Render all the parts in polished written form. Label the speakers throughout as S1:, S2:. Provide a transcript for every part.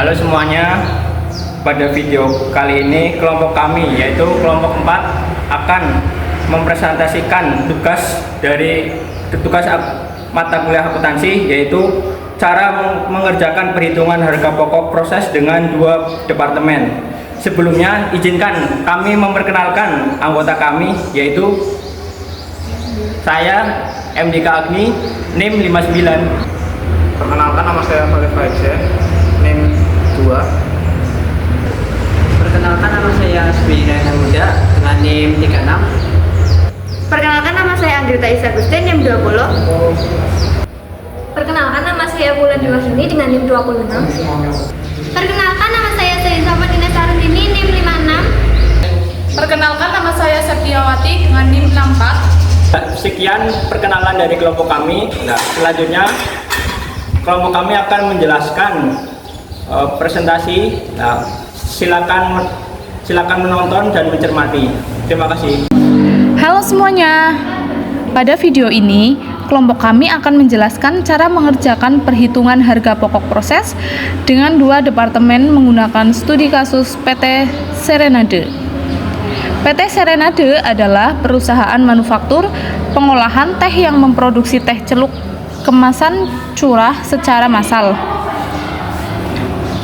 S1: Halo semuanya, pada video kali ini kelompok kami yaitu kelompok 4 akan mempresentasikan tugas mata kuliah akuntansi, yaitu cara mengerjakan perhitungan harga pokok proses dengan dua departemen. Sebelumnya izinkan kami memperkenalkan anggota kami, yaitu saya MDK Agni, NIM 59.
S2: Perkenalkan, nama saya Khalif Faizal, NIM 2.
S3: Perkenalkan, nama saya Asbi Rayhan Muda dengan NIM 36.
S4: Perkenalkan, nama saya Anggita Isa Gustin, NIM 20.
S5: Perkenalkan, nama saya Wulan Diwasini dengan NIM 26.
S4: Perkenalkan, nama saya Sayyidah Madinah Sarundini, NIM 56.
S6: Perkenalkan, nama saya Septiawati dengan NIM 64.
S1: Sekian perkenalan dari kelompok kami. Nah, selanjutnya kelompok kami akan menjelaskan presentasi. Nah, silakan menonton dan mencermati. Terima kasih.
S6: Halo semuanya. Pada video ini, kelompok kami akan menjelaskan cara mengerjakan perhitungan harga pokok proses dengan dua departemen menggunakan studi kasus PT Serenade. PT Serenade adalah perusahaan manufaktur pengolahan teh yang memproduksi teh celup kemasan curah secara massal.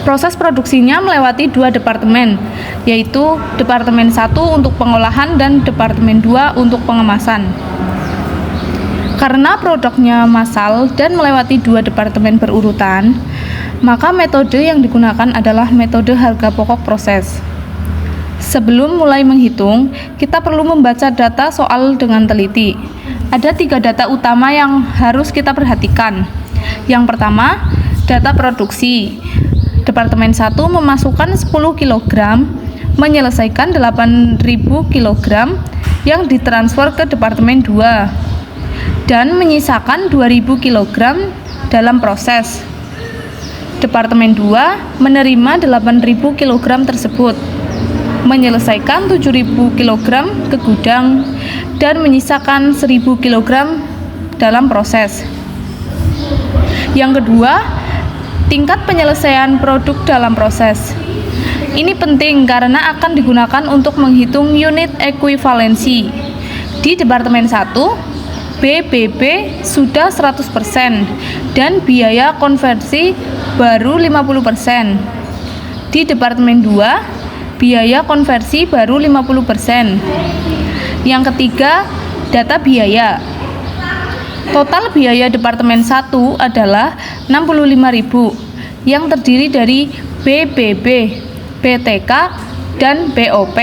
S6: Proses produksinya melewati dua departemen, yaitu Departemen 1 untuk pengolahan dan Departemen 2 untuk pengemasan. Karena produknya massal dan melewati dua departemen berurutan, maka metode yang digunakan adalah metode harga pokok proses. Sebelum mulai menghitung, kita perlu membaca data soal dengan teliti. Ada 3 data utama yang harus kita perhatikan. Yang pertama, data produksi. Departemen 1 memasukkan 10 kg, menyelesaikan 8.000 kg yang ditransfer ke Departemen 2 dan menyisakan 2.000 kg dalam proses. Departemen 2 menerima 8.000 kg tersebut, menyelesaikan 7.000 kg ke gudang dan menyisakan 1.000 kg dalam proses. Yang kedua, tingkat penyelesaian produk dalam proses. Ini penting karena akan digunakan untuk menghitung unit ekuivalensi. Di Departemen 1, BBB sudah 100% dan biaya konversi baru 50%. Di Departemen 2, biaya konversi baru 50%. Yang ketiga, data biaya. Total biaya Departemen 1 adalah 65.000 yang terdiri dari BBB, BTK, dan BOP.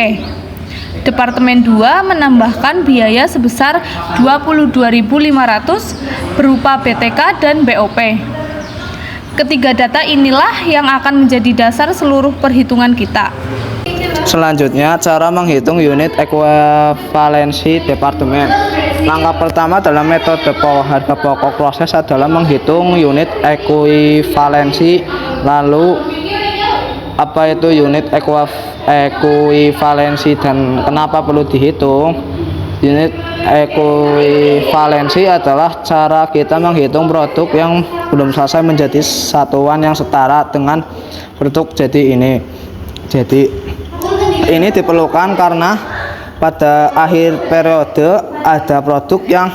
S6: Departemen 2 menambahkan biaya sebesar 22.500 berupa BTK dan BOP. Ketiga data inilah yang akan menjadi dasar seluruh perhitungan kita.
S2: Selanjutnya, cara menghitung unit ekuivalensi departemen. Langkah pertama dalam metode harga pokok proses adalah menghitung unit ekuivalensi. Lalu, apa itu unit ekuivalensi dan kenapa perlu dihitung? Unit ekuivalensi adalah cara kita menghitung produk yang belum selesai menjadi satuan yang setara dengan produk jadi ini. Ini diperlukan karena pada akhir periode ada produk yang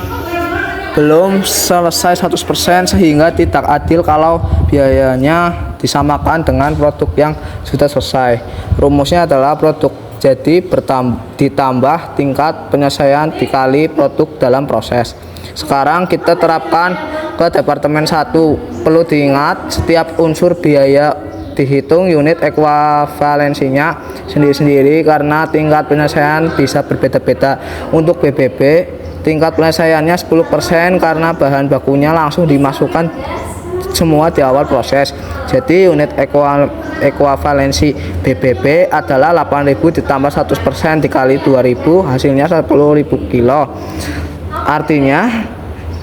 S2: belum selesai 100% sehingga tidak adil kalau biayanya disamakan dengan produk yang sudah selesai. Rumusnya adalah produk jadi ditambah tingkat penyelesaian dikali produk dalam proses. Sekarang kita terapkan ke Departemen 1. Perlu diingat, setiap unsur biaya dihitung unit ekuivalensinya sendiri-sendiri karena tingkat penyelesaian bisa berbeda-beda. Untuk BBB, tingkat penyelesaiannya 10% karena bahan bakunya langsung dimasukkan semua di awal proses. Jadi unit ekuivalensi BBB adalah 8.000 ditambah 100% dikali 2.000, hasilnya 10.000 kilo. Artinya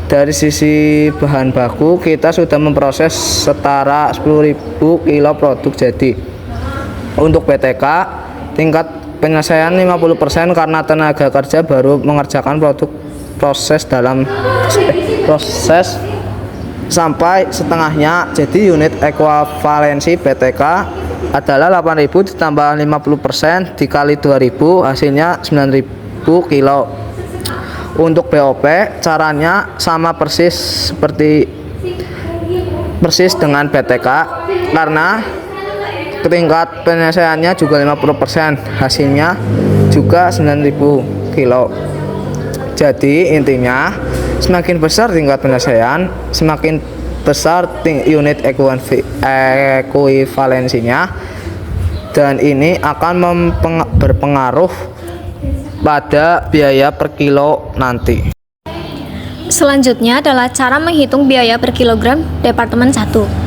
S2: dari sisi bahan baku kita sudah memproses setara 10.000 kilo produk jadi. Untuk BTK, tingkat penyelesaian 50% karena tenaga kerja baru mengerjakan proses sampai setengahnya. Jadi unit ekuivalensi BTK adalah 8.000 ditambah 50% dikali 2.000 hasilnya 9.000 kilo. Untuk BOP caranya sama persis dengan BTK karena tingkat penyelesaiannya juga 50%, hasilnya juga 9.000 kilo. Jadi intinya semakin besar tingkat penyelesaian, semakin besar unit ekuivalensinya, dan ini akan berpengaruh pada biaya per kilo nanti.
S5: Selanjutnya adalah cara menghitung biaya per kilogram Departemen 1.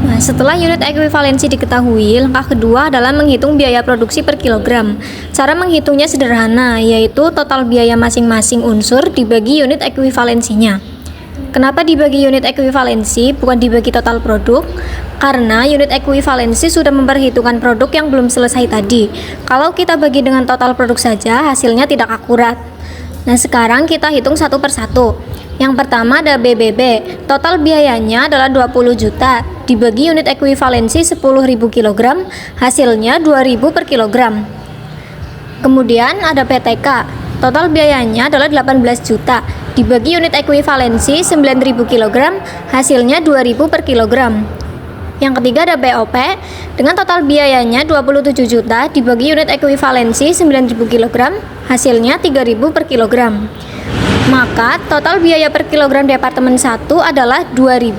S5: Nah, setelah unit ekuivalensi diketahui, langkah kedua adalah menghitung biaya produksi per kilogram. Cara menghitungnya sederhana, yaitu total biaya masing-masing unsur dibagi unit ekuivalensinya. Kenapa dibagi unit ekuivalensi, bukan dibagi total produk? Karena unit ekuivalensi sudah memperhitungkan produk yang belum selesai tadi. Kalau kita bagi dengan total produk saja, hasilnya tidak akurat. Nah, sekarang kita hitung satu persatu. Yang pertama ada BBB, total biayanya adalah 20 juta, dibagi unit ekuivalensi 10.000 kg, hasilnya 2.000 per kilogram. Kemudian ada PTK, total biayanya adalah 18 juta, dibagi unit ekuivalensi 9.000 kg, hasilnya 2.000 per kilogram. Yang ketiga ada BOP, dengan total biayanya 27 juta, dibagi unit ekuivalensi 9.000 kg, hasilnya 3.000 per kilogram. Maka total biaya per kilogram Departemen 1 adalah 2.000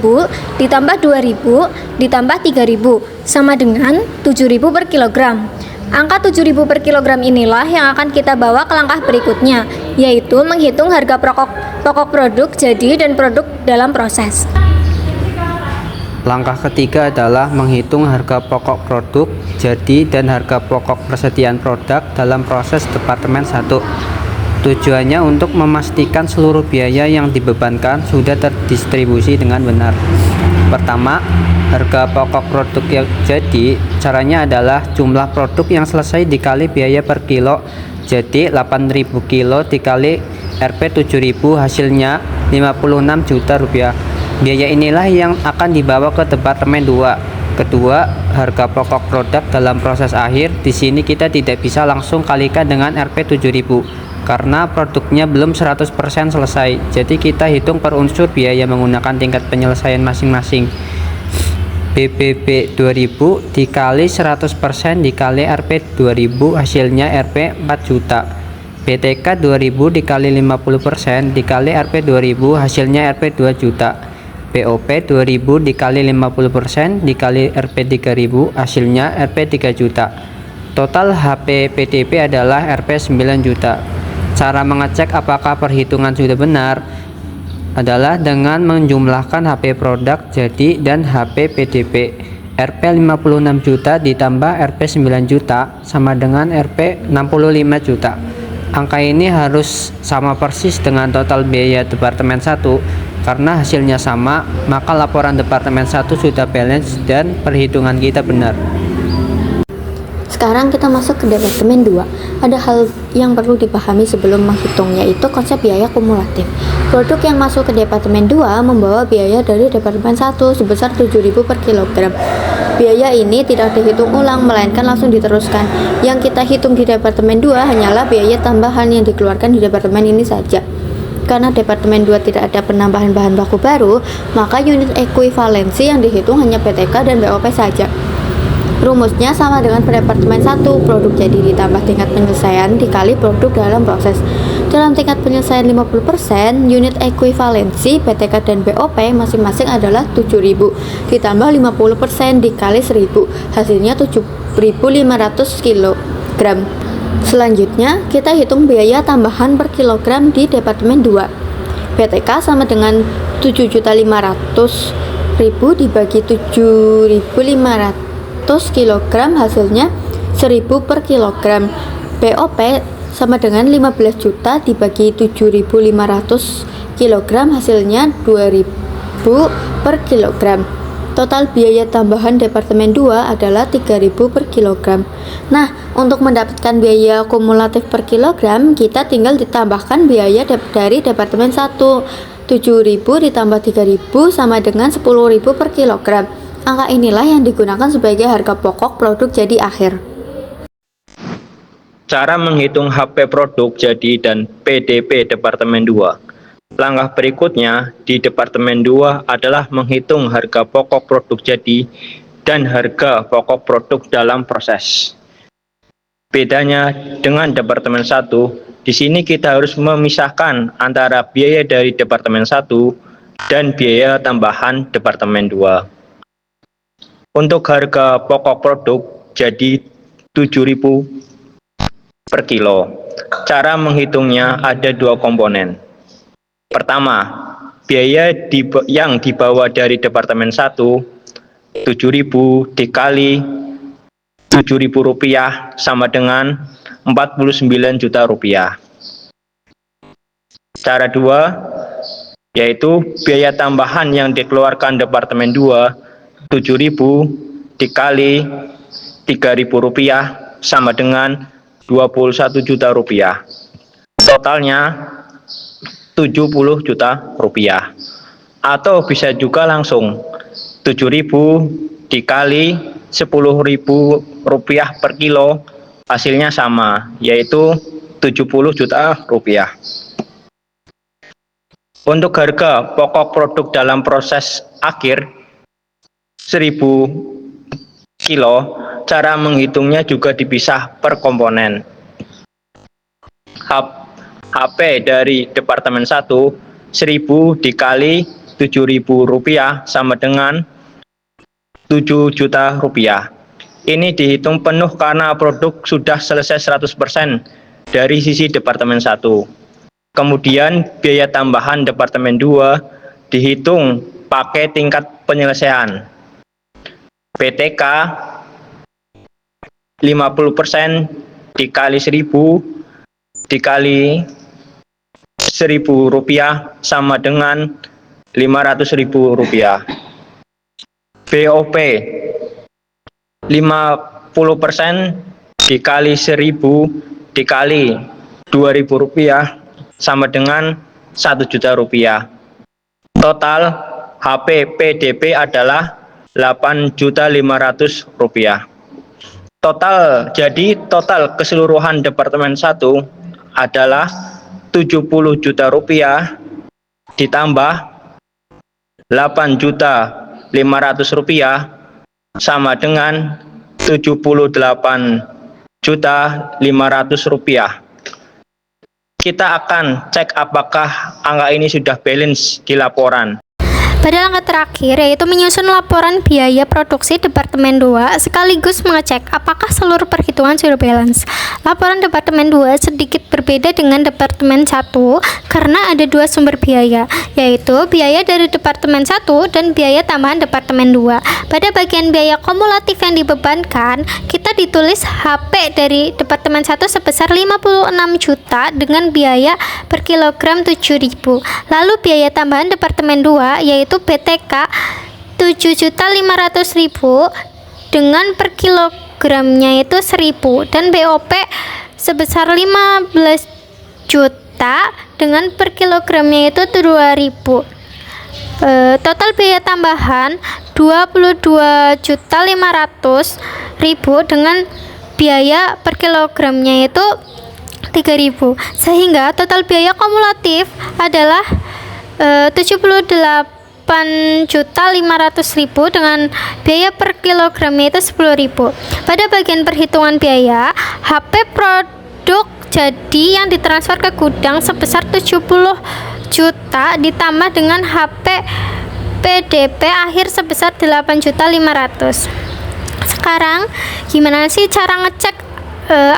S5: ditambah 2.000 ditambah 3.000 sama dengan 7.000 per kilogram. Angka 7.000 per kilogram inilah yang akan kita bawa ke langkah berikutnya, yaitu menghitung harga pokok produk jadi dan produk dalam proses.
S3: Langkah ketiga adalah menghitung harga pokok produk jadi dan harga pokok persediaan produk dalam proses Departemen 1. Tujuannya untuk memastikan seluruh biaya yang dibebankan sudah terdistribusi dengan benar. Pertama, harga pokok produk yang jadi caranya adalah jumlah produk yang selesai dikali biaya per kilo. Jadi 8.000 kilo dikali Rp 7.000 hasilnya 56 juta rupiah. Biaya inilah yang akan dibawa ke Departemen 2. Kedua, harga pokok produk dalam proses akhir. Di sini kita tidak bisa langsung kalikan dengan Rp 7.000 karena produknya belum 100% selesai. Jadi kita hitung per unsur biaya menggunakan tingkat penyelesaian masing-masing. BBB 2000 dikali 100% dikali Rp 2000 hasilnya Rp 4 juta. BTK 2000 dikali 50% dikali Rp 2000 hasilnya Rp 2 juta. BOP 2000 dikali 50% dikali Rp 3000 hasilnya Rp 3 juta. Total HP PDP adalah Rp 9 juta. Cara mengecek apakah perhitungan sudah benar adalah dengan menjumlahkan HP produk jadi dan HP PDP. Rp 56 juta ditambah Rp 9 juta sama dengan Rp 65 juta. Angka ini harus sama persis dengan total biaya Departemen 1. Karena hasilnya sama, maka laporan Departemen 1 sudah balance dan perhitungan kita benar.
S7: Sekarang kita masuk ke Departemen 2. Ada hal yang perlu dipahami sebelum menghitung, yaitu konsep biaya kumulatif. Produk yang masuk ke Departemen 2 membawa biaya dari Departemen 1 sebesar 7.000 per kilogram. Biaya ini tidak dihitung ulang, melainkan langsung diteruskan. Yang kita hitung di Departemen 2 hanyalah biaya tambahan yang dikeluarkan di Departemen ini saja. Karena Departemen 2 tidak ada penambahan bahan baku baru, maka unit ekuivalensi yang dihitung hanya PTK dan BOP saja. Rumusnya sama dengan Departemen 1, produk jadi ditambah tingkat penyelesaian dikali produk dalam proses. Dalam tingkat penyelesaian 50%, unit ekuivalensi PTK dan BOP masing-masing adalah 7.000 ditambah 50% dikali 1.000, hasilnya 7.500 kg. Selanjutnya, kita hitung biaya tambahan per kilogram di Departemen 2. PTK sama dengan 7.500.000 dibagi 7.500 kg, hasilnya 1.000 per kilogram. BOP sama dengan 15 juta dibagi 7.500 kg, hasilnya 2.000 per kilogram. Total biaya tambahan Departemen 2 adalah 3.000 per kilogram. Nah, untuk mendapatkan biaya kumulatif per kilogram, kita tinggal ditambahkan biaya dari Departemen 1. 7.000 ditambah 3.000 sama dengan 10.000 per kilogram. Angka inilah yang digunakan sebagai harga pokok produk jadi akhir.
S1: Cara menghitung HP produk jadi dan PDP Departemen 2. Langkah berikutnya di Departemen 2 adalah menghitung harga pokok produk jadi dan harga pokok produk dalam proses. Bedanya dengan Departemen 1, di sini kita harus memisahkan antara biaya dari Departemen 1 dan biaya tambahan Departemen 2. Untuk harga pokok produk jadi 7.000 per kilo. Cara menghitungnya ada dua komponen. Pertama, biaya yang dibawa dari Departemen 1, 7.000 dikali Rp7.000 sama dengan Rp49 juta. Cara dua, yaitu biaya tambahan yang dikeluarkan Departemen 2, 7.000 dikali Rp3.000 sama dengan Rp21 juta. Totalnya Rp70 juta. Atau bisa juga langsung 7.000 dikali Rp10.000 per kilo, hasilnya sama, yaitu Rp70 juta. Untuk harga pokok produk dalam proses akhir 1.000 kilo, cara menghitungnya juga dipisah per komponen. HP dari Departemen 1, 1.000 dikali Rp7.000 sama dengan Rp7 juta. Ini dihitung penuh karena produk sudah selesai 100% dari sisi Departemen 1. Kemudian biaya tambahan Departemen 2 dihitung pakai tingkat penyelesaian. PTK 50% dikali 1.000 dikali Rp1.000 sama dengan Rp500.000. BOP 50% dikali 1.000 dikali Rp2.000 sama dengan Rp1 juta. Total HP PDP adalah Rp8.500.000. Jadi total keseluruhan Departemen 1 adalah Rp70 juta ditambah Rp8.500.000 sama dengan Rp78.500.000. Kita akan cek apakah angka ini sudah balance di laporan.
S4: Pada langkah terakhir, yaitu menyusun laporan biaya produksi Departemen 2 sekaligus mengecek apakah seluruh perhitungan sudah balance. Laporan Departemen 2 sedikit berbeda dengan Departemen 1 karena ada dua sumber biaya, yaitu biaya dari Departemen 1 dan biaya tambahan Departemen 2. Pada bagian biaya kumulatif yang dibebankan, kita ditulis HP dari Departemen 1 sebesar 56 juta dengan biaya per kilogram 7.000. Lalu biaya tambahan Departemen 2 yaitu PTK 7.500.000 dengan per kilogramnya itu 1.000 dan BOP sebesar 15 juta dengan per kilogramnya itu 2.000. Total biaya tambahan 22.500.000 dengan biaya per kilogramnya itu 3.000, sehingga total biaya kumulatif adalah 78.500.000 dengan biaya per kilogramnya itu 10.000. Pada bagian perhitungan biaya, HP produk jadi yang ditransfer ke gudang sebesar 70 juta ditambah dengan HP PDP akhir sebesar 8.500.000. Sekarang gimana sih cara ngecek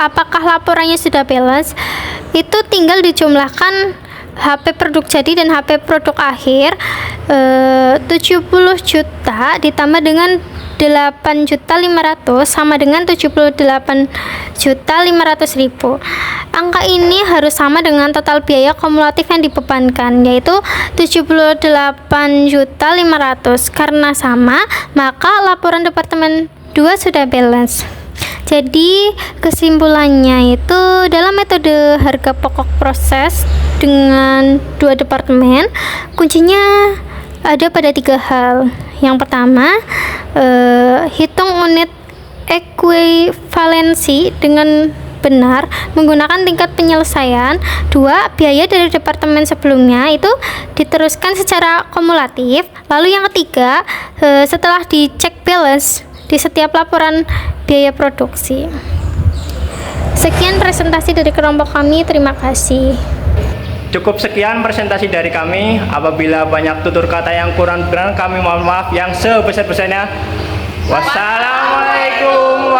S4: apakah laporannya sudah balance? Itu tinggal dijumlahkan HP produk jadi dan HP produk akhir. 70 juta ditambah dengan 8.500.000 sama dengan 78.500.000. Angka ini harus sama dengan total biaya kumulatif yang dibebankan, yaitu 78.500.000. Karena sama, maka laporan Departemen 2 sudah balance. Jadi kesimpulannya itu dalam metode harga pokok proses dengan dua departemen, kuncinya ada pada 3 hal. Yang pertama, hitung unit ekuivalensi dengan benar menggunakan tingkat penyelesaian. 2, biaya dari departemen sebelumnya itu diteruskan secara kumulatif. Lalu yang ketiga, setelah dicek balance di setiap laporan biaya produksi. Sekian presentasi dari kelompok kami, terima kasih.
S1: Cukup sekian presentasi dari kami. Apabila banyak tutur kata yang kurang berkenan, kami mohon maaf yang sebesar-besarnya. Wassalamualaikum